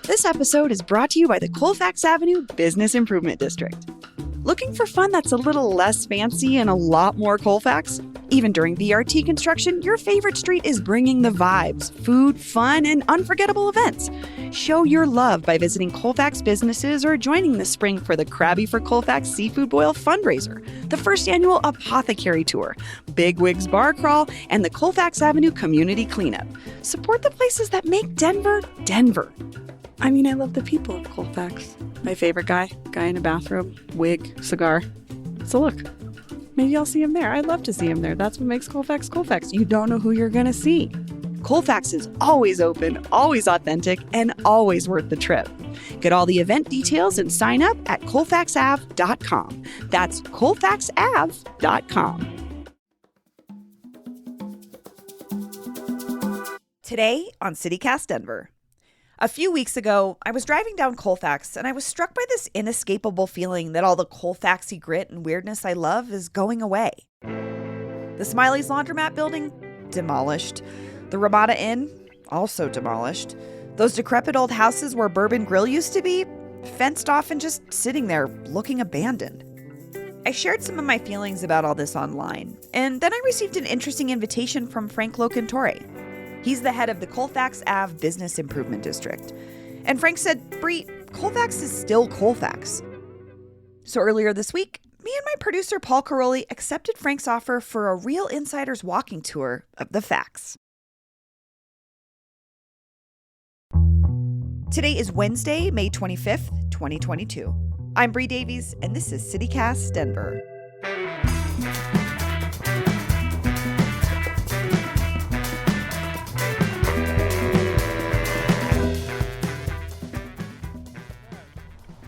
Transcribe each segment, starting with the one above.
This episode is brought to you by the Colfax Avenue Business Improvement District. Looking for fun that's a little less fancy and a lot more Colfax? Even during VRT construction, your favorite street is bringing the vibes, food, fun, and unforgettable events. Show your love by visiting Colfax businesses or joining this spring for the Krabby for Colfax Seafood Boil fundraiser, the first annual Apothecary Tour, Big Wigs Bar Crawl, and the Colfax Avenue Community Cleanup. Support the places that make Denver, Denver. I mean, I love the people of Colfax. My favorite guy in a bathrobe, wig, cigar. So look, maybe I'll see him there. I'd love to see him there. That's what makes Colfax Colfax. You don't know who you're going to see. Colfax is always open, always authentic, and always worth the trip. Get all the event details and sign up at colfaxav.com. That's colfaxav.com. Today on CityCast Denver. A few weeks ago, I was driving down Colfax and I was struck by this inescapable feeling that all the Colfaxy grit and weirdness I love is going away. The Smiley's Laundromat building? Demolished. The Ramada Inn? Also demolished. Those decrepit old houses where Bourbon Grill used to be? Fenced off and just sitting there looking abandoned. I shared some of my feelings about all this online, and then I received an interesting invitation from Frank Locantore. He's the head of the Colfax Ave Business Improvement District. And Frank said, "Bree, Colfax is still Colfax." So earlier this week, me and my producer Paul Caroli accepted Frank's offer for a real insider's walking tour of the facts. Today is Wednesday, May 25th, 2022. I'm Bree Davies, and this is CityCast Denver.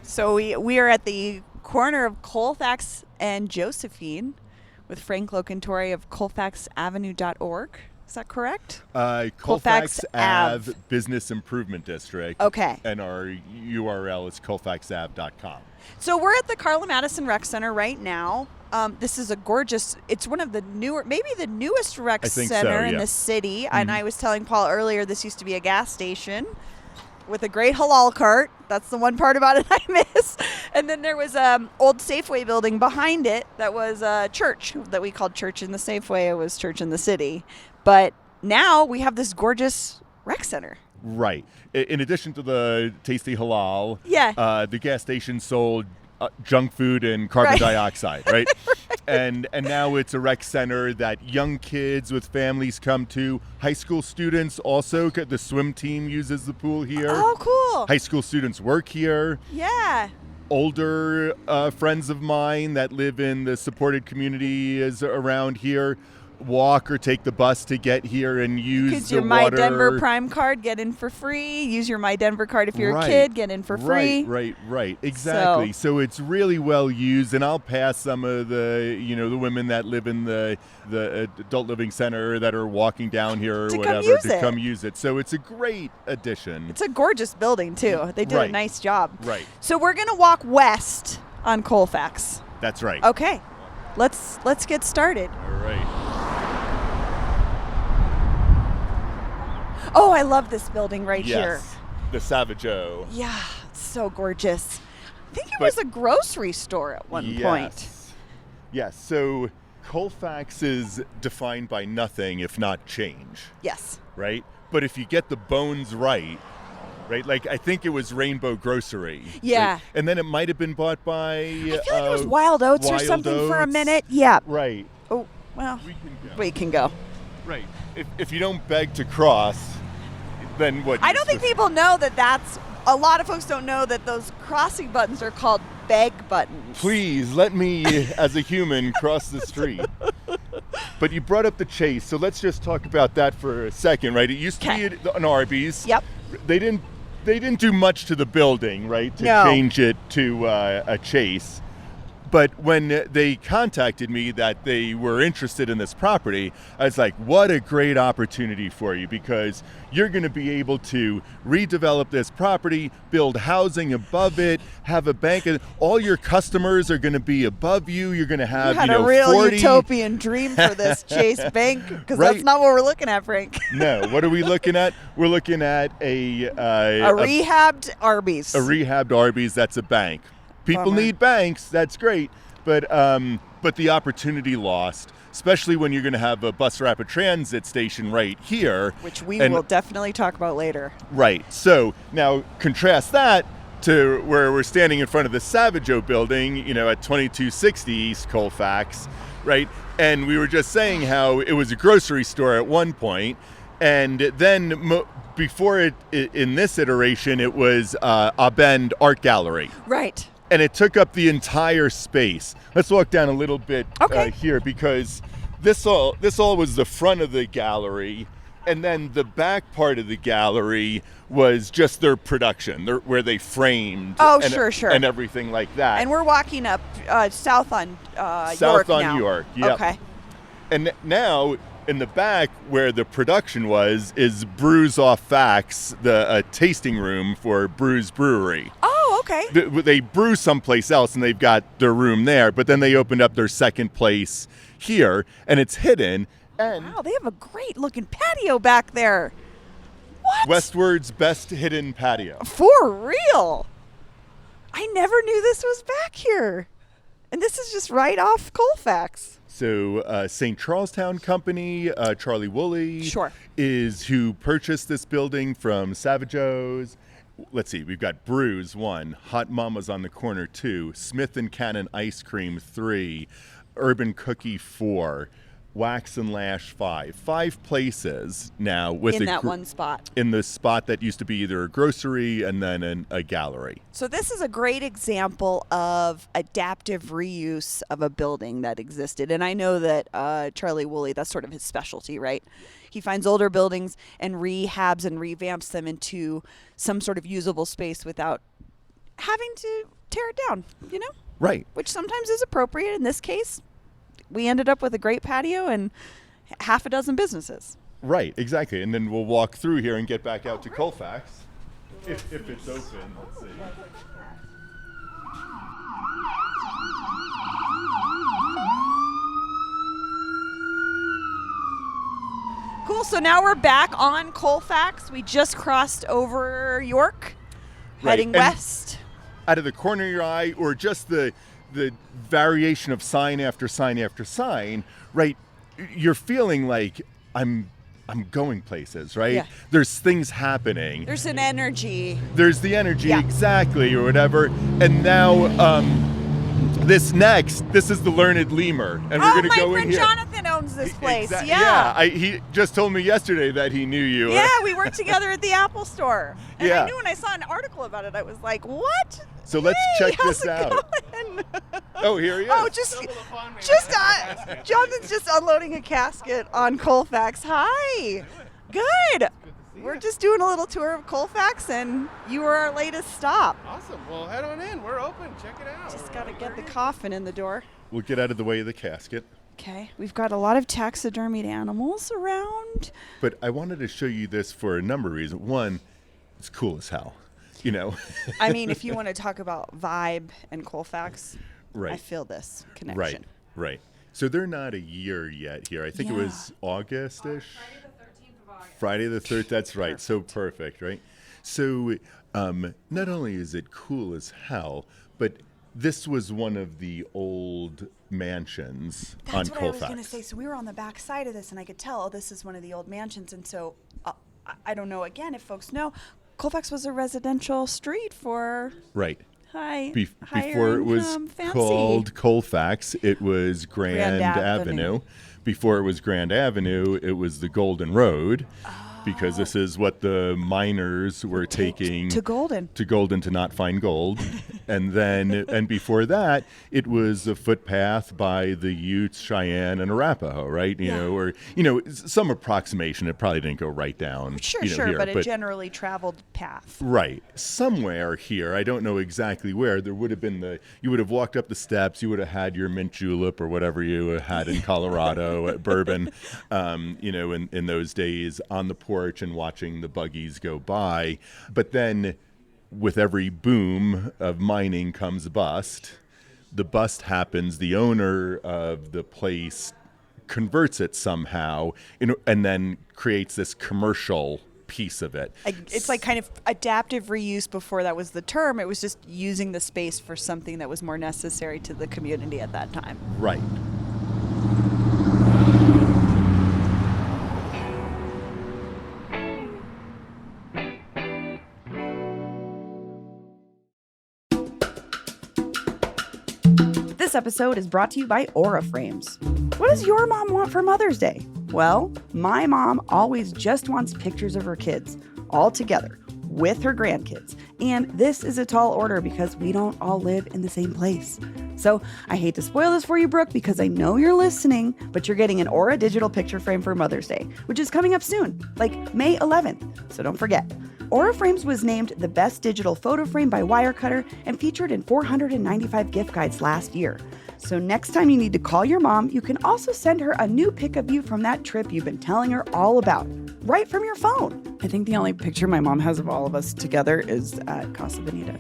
So we are at the corner of Colfax and Josephine with Frank Locantore of colfaxavenue.org. Is that correct? Colfax Ave Business Improvement District. Okay. And our URL is colfaxav.com. So we're at the Carla Madison Rec Center right now. This is a gorgeous, it's one of the newer, maybe the newest rec center in the city. Mm-hmm. And I was telling Paul earlier, this used to be a gas station with a great halal cart. That's the one part about it I miss. And then there was an old Safeway building behind it that was a church that we called Church in the Safeway. It was Church in the City. But now we have this gorgeous rec center. Right. In addition to the tasty halal, the gas station sold junk food and carbon dioxide, right? And now it's a rec center that young kids with families come to. High school students also, the swim team uses the pool here. Oh, cool. High school students work here. Yeah. Older friends of mine that live in the supported communities around here walk or take the bus to get here and use the your water. My Denver Prime card, get in for free. Use your My Denver card if you're a kid, get in for free. Right. Exactly. So it's really well used, and I'll pass some of the, the women that live in the adult living center that are walking down here or whatever to come use it. So it's a great addition. It's a gorgeous building too. They did a nice job. Right. So we're gonna walk west on Colfax. That's right. Okay. Let's get started. All right. Oh, I love this building here. The Savageau. Yeah, it's so gorgeous. I think it was a grocery store at one point. Yes, so Colfax is defined by nothing if not change. Yes. Right? But if you get the bones right, like I think it was Rainbow Grocery. Yeah. Right? And then it might have been bought by... I feel like it was Wild Oats or something for a minute. Yeah. Right. Oh, well, we can go. Right. If you don't beg to cross, then what? I don't think people know that's... A lot of folks don't know that those crossing buttons are called beg buttons. Please, let me, as a human, cross the street. But you brought up the Chase, so let's just talk about that for a second, right? It used to be an Arby's. Yep. They didn't do much to the building, right, to change it to a Chase. But when they contacted me that they were interested in this property, I was like, what a great opportunity for you, because you're going to be able to redevelop this property, build housing above it, have a bank. All your customers are going to be above you. You're going to have, you had a real 40 utopian dream for this Chase Bank, because that's not what we're looking at, Frank. No, what are we looking at? We're looking at a rehabbed Arby's. A rehabbed Arby's that's a bank. People need banks. That's great, but the opportunity lost, especially when you're going to have a bus rapid transit station right here, which we will definitely talk about later. Right. So now contrast that to where we're standing in front of the Savageau building, at 2260 East Colfax, right? And we were just saying how it was a grocery store at one point, and then before it, in this iteration, it was a Bend Art Gallery. Right. And it took up the entire space. Let's walk down a little bit here, because this all was the front of the gallery, and then the back part of the gallery was just their production, where they framed. Sure. And everything like that. And we're walking up south on York now. York, yeah. Okay. And now in the back where the production was is Brews Off Facts, the tasting room for Brews Brewery. Oh, okay. They brew someplace else, and they've got their room there, but then they opened up their second place here, and it's hidden. And wow, they have a great-looking patio back there. What? Westward's best hidden patio. For real? I never knew this was back here. And this is just right off Colfax. So St. Charlestown Company, Charlie Woolley, is who purchased this building from Savageau's. Let's see, we've got Brews 1, Hot Mama's on the corner 2, Smith and Cannon Ice Cream 3, Urban Cookie 4, Wax and Lash 5. 5 places now with in that one spot. In the spot that used to be either a grocery and then a gallery. So this is a great example of adaptive reuse of a building that existed. And I know that Charlie Woolley, that's sort of his specialty, right? He finds older buildings and rehabs and revamps them into some sort of usable space without having to tear it down, Right. Which sometimes is appropriate. In this case, we ended up with a great patio and half a dozen businesses. Right, exactly. And then we'll walk through here and get back out to Colfax. If it's open, let's see. Cool, so now we're back on Colfax. We just crossed over York, heading west. Out of the corner of your eye, or just the variation of sign after sign after sign, right? You're feeling like I'm going places, right? Yeah. There's things happening. There's an energy. There's the energy, exactly, or whatever. And now this is the Learned Lemur, and we're going to go in here. My friend Jonathan owns this place. He just told me yesterday that he knew you. Yeah, we worked together at the Apple Store. And I knew when I saw an article about it, I was like, what? So let's check this out. Oh, here he is. Oh, Jonathan's just unloading a casket on Colfax. Hi. Good. We're just doing a little tour of Colfax, and you were our latest stop. Awesome. Well, head on in. We're open. Check it out. Just got to get the coffin in the door. We'll get out of the way of the casket. Okay. We've got a lot of taxidermied animals around. But I wanted to show you this for a number of reasons. One, it's cool as hell. I mean, if you want to talk about vibe and Colfax, I feel this connection. Right. So they're not a year yet here. I think it was August-ish. Friday the 13th, that's right. Perfect. So perfect, right? So not only is it cool as hell, but this was one of the old mansions on Colfax. That's what I was going to say. So we were on the back side of this, and I could tell, this is one of the old mansions. And so I don't know, again, if folks know, Colfax was a residential street for... Right. Before it was called Colfax, it was Grand Avenue. Before it was Grand Avenue, it was the Golden Road, because this is what the miners were taking to Golden to not find gold. And then, and before that, it was a footpath by the Utes, Cheyenne, and Arapaho, right? Or some approximation. It probably didn't go right down. Sure, here, but a generally traveled path. Right. Somewhere here, I don't know exactly where, there would have been you would have walked up the steps, you would have had your mint julep or whatever you had in Colorado, at bourbon, in those days, on the porch and watching the buggies go by. But then, with every boom of mining comes a bust. The bust happens, the owner of the place converts it somehow, and then creates this commercial piece of it. It's like kind of adaptive reuse. Before that was the term. It was just using the space for something that was more necessary to the community at that time. Right. This episode is brought to you by Aura Frames. What does your mom want for Mother's Day? Well, my mom always just wants pictures of her kids, all together, with her grandkids. And this is a tall order because we don't all live in the same place. So I hate to spoil this for you, Brooke, because I know you're listening, but you're getting an Aura digital picture frame for Mother's Day, which is coming up soon, like May 11th. So don't forget. Aura Frames was named the best digital photo frame by Wirecutter and featured in 495 gift guides last year. So next time you need to call your mom, you can also send her a new pic of you from that trip you've been telling her all about, right from your phone. I think the only picture my mom has of all of us together is at Casa Bonita.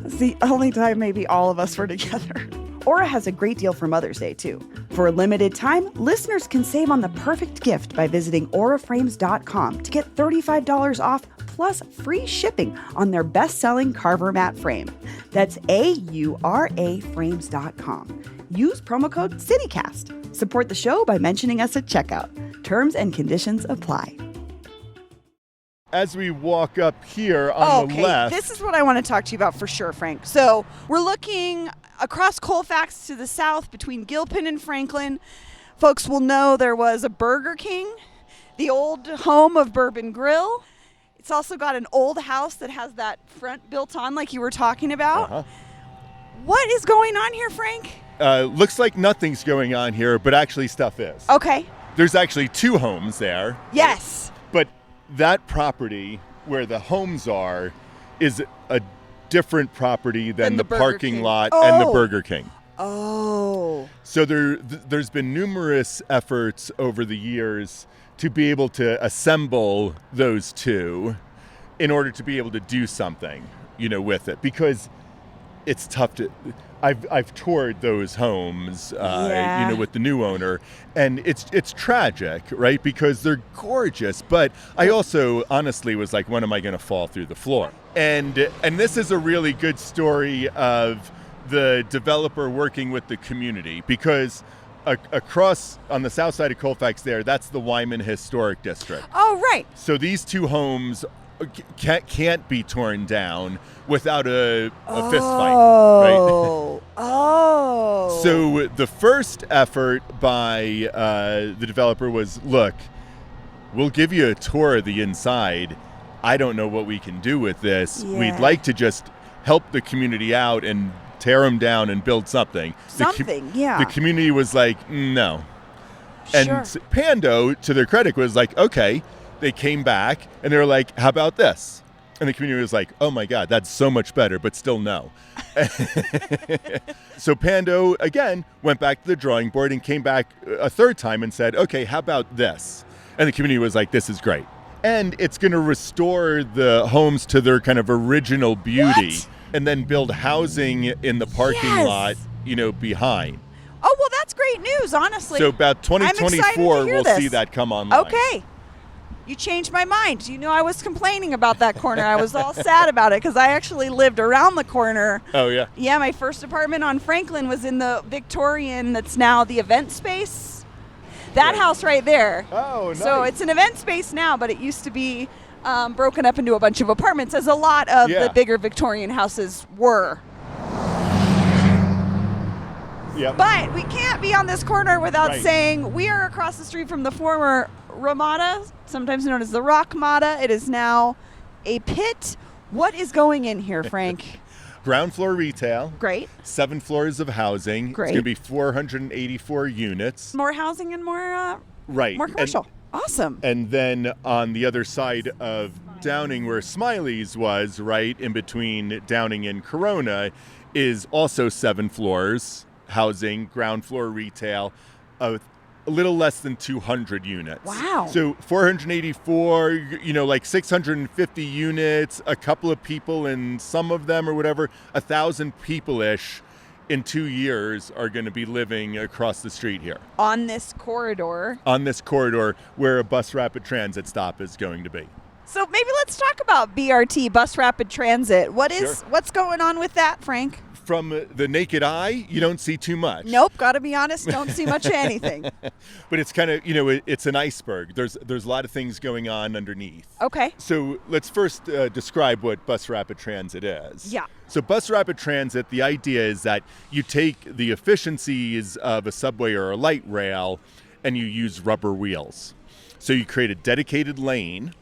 It's the only time maybe all of us were together. Aura has a great deal for Mother's Day, too. For a limited time, listeners can save on the perfect gift by visiting auraframes.com to get $35 off plus free shipping on their best-selling Carver mat frame. That's auraframes.com. Use promo code CityCast. Support the show by mentioning us at checkout. Terms and conditions apply. As we walk up here on the left... This is what I want to talk to you about for sure, Frank. So we're looking across Colfax to the south between Gilpin and Franklin. Folks will know there was a Burger King, the old home of Bourbon Grill. It's also got an old house that has that front built on like you were talking about. Uh-huh. What is going on here, Frank? Looks like nothing's going on here, but actually stuff is. Okay. There's actually two homes there. Yes. But that property where the homes are is a different property than the parking lot and the Burger King. Oh. So there's been numerous efforts over the years to be able to assemble those two in order to be able to do something, with it, because it's tough to. I've toured those homes, with the new owner, and it's tragic, right? Because they're gorgeous, but I also honestly was like, when am I going to fall through the floor? And this is a really good story of the developer working with the community, because across on the south side of Colfax that's the Wyman Historic District. Oh, right. So these two homes can't be torn down without a fist fight, right? Oh. So the first effort by the developer was, look, we'll give you a tour of the inside. I don't know what we can do with this. Yeah. We'd like to just help the community out and tear them down and build something. The community was like, no. Sure. And Pando, to their credit, was like, okay. They came back and they were like, how about this? And the community was like, oh my God, that's so much better, but still no. So Pando, again, went back to the drawing board and came back a third time and said, okay, how about this? And the community was like, this is great. And it's going to restore the homes to their kind of original beauty. What? And then build housing in the parking lot, behind. Oh, well, that's great news, honestly. So about 2024, we'll see that come online. Okay. You changed my mind. You know, I was complaining about that corner. I was all sad about it because I actually lived around the corner. Oh, yeah? Yeah, my first apartment on Franklin was in the Victorian that's now the event space. That house right there. Oh, nice. So it's an event space now, but it used to be broken up into a bunch of apartments, as a lot of the bigger Victorian houses were. Yep. But we can't be on this corner without saying we are across the street from the former Ramada, sometimes known as the Rock Mata. It is now a pit. What is going in here, Frank? Ground floor retail. Great. 7 floors of housing. Great. It's going to be 484 units. More housing and more commercial. Awesome. And then on the other side of Downing, where Smiley's was, right in between Downing and Corona, is also 7 floors, housing, ground floor retail, a little less than 200 units. Wow. So 484, like 650 units, a couple of people in some of them or whatever, 1,000 people-ish in 2 years are going to be living across the street here. On this corridor. On this corridor where a bus rapid transit stop is going to be. So maybe let's talk about BRT, Bus Rapid Transit. What's going on with that, Frank? From the naked eye, you don't see too much. Nope, got to be honest, don't see much of anything. But it's kind of, it's an iceberg. There's a lot of things going on underneath. Okay. So let's first describe what Bus Rapid Transit is. Yeah. So Bus Rapid Transit, the idea is that you take the efficiencies of a subway or a light rail and you use rubber wheels. So you create a dedicated lane,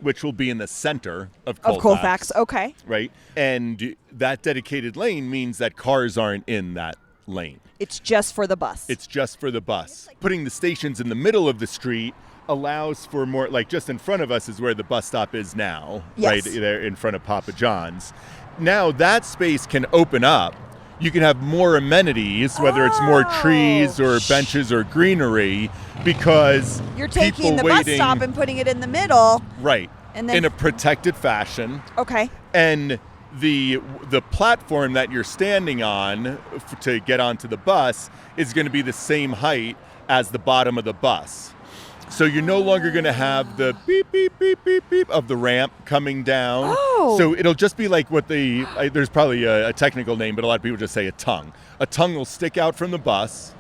which will be in the center of Colfax. Of Colfax, okay. Right? And that dedicated lane means that cars aren't in that lane. It's just for the bus. It's just for the bus. Putting the stations in the middle of the street allows for more, like just in front of us is where the bus stop is now, yes. Right there in front of Papa John's. Now that space can open up. You can have more amenities, whether it's more trees or benches or greenery, because you're taking the bus stop and putting it in the middle. Right. And then, in a protected fashion. Okay. And the platform that you're standing on to get onto the bus is going to be the same height as the bottom of the bus. So you're no longer going to have the beep, beep, beep, beep, beep of the ramp coming down. Oh. So it'll just be like there's probably a technical name, but a lot of people just say a tongue. A tongue will stick out from the bus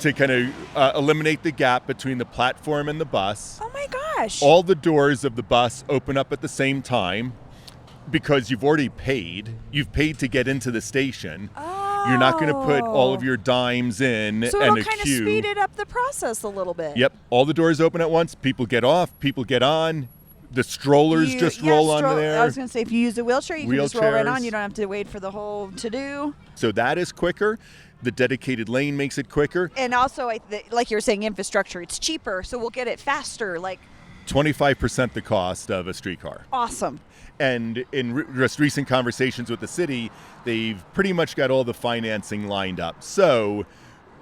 to kind of eliminate the gap between the platform and the bus. Oh my gosh. All the doors of the bus open up at the same time because you've already paid. You've paid to get into the station. Oh. You're not going to put all of your dimes in so and a it'll kind queue. of speed it up the process a little bit. Yep. All the doors open at once. People get off. People get on. The strollers roll onto there. I was going to say, if you use a wheelchair, you can just roll right on. You don't have to wait for the whole to-do. So that is quicker. The dedicated lane makes it quicker. And also, like you were saying, infrastructure, it's cheaper, so we'll get it faster. 25% the cost of a streetcar. Awesome. And in just recent conversations with the city, they've pretty much got all the financing lined up. So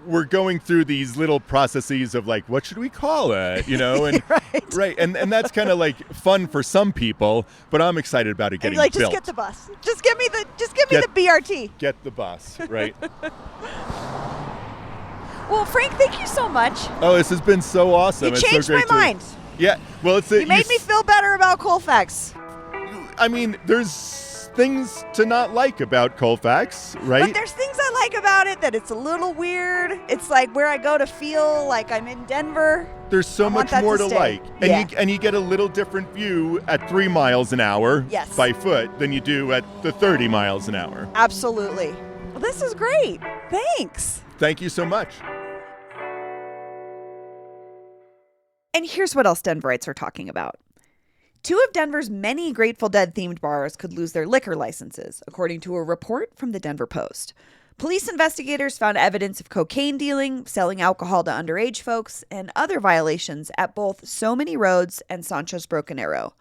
we're going through these little processes of what should we call it, and right. And that's kind of fun for some people, but I'm excited about it getting built. Just get the bus. Just give me the BRT. Get the bus, right? Well, Frank, thank you so much. Oh, this has been so awesome. You changed my mind. Yeah, well, you made me feel better about Colfax. I mean, there's things to not like about Colfax, right? But there's things I like about it, that it's a little weird. It's like where I go to feel like I'm in Denver. There's so much more to like. And, yeah. you get a little different view at 3 miles an hour by foot than you do at the 30 miles an hour. Absolutely. Well, this is great. Thanks. Thank you so much. And here's what else Denverites are talking about. 2 of Denver's many Grateful Dead-themed bars could lose their liquor licenses, according to a report from the Denver Post. Police investigators found evidence of cocaine dealing, selling alcohol to underage folks, and other violations at both So Many Roads and Sancho's Broken Arrow.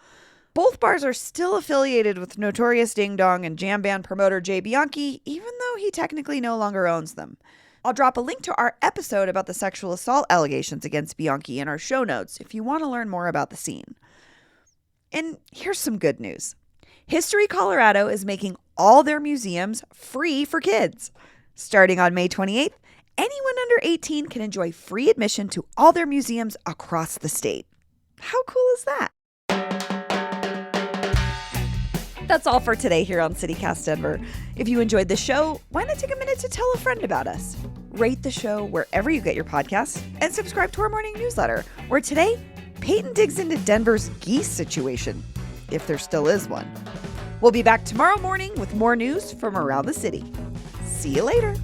Both bars are still affiliated with Notorious Ding Dong and jam band promoter Jay Bianchi, even though he technically no longer owns them. I'll drop a link to our episode about the sexual assault allegations against Bianchi in our show notes if you want to learn more about the scene. And here's some good news. History Colorado is making all their museums free for kids. Starting on May 28th, anyone under 18 can enjoy free admission to all their museums across the state. How cool is that? That's all for today here on CityCast Denver. If you enjoyed the show, why not take a minute to tell a friend about us? Rate the show wherever you get your podcasts and subscribe to our morning newsletter, where today, Peyton digs into Denver's geese situation, if there still is one. We'll be back tomorrow morning with more news from around the city. See you later.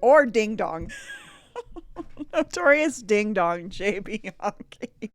Or ding dong. Notorious ding dong, JB Honky.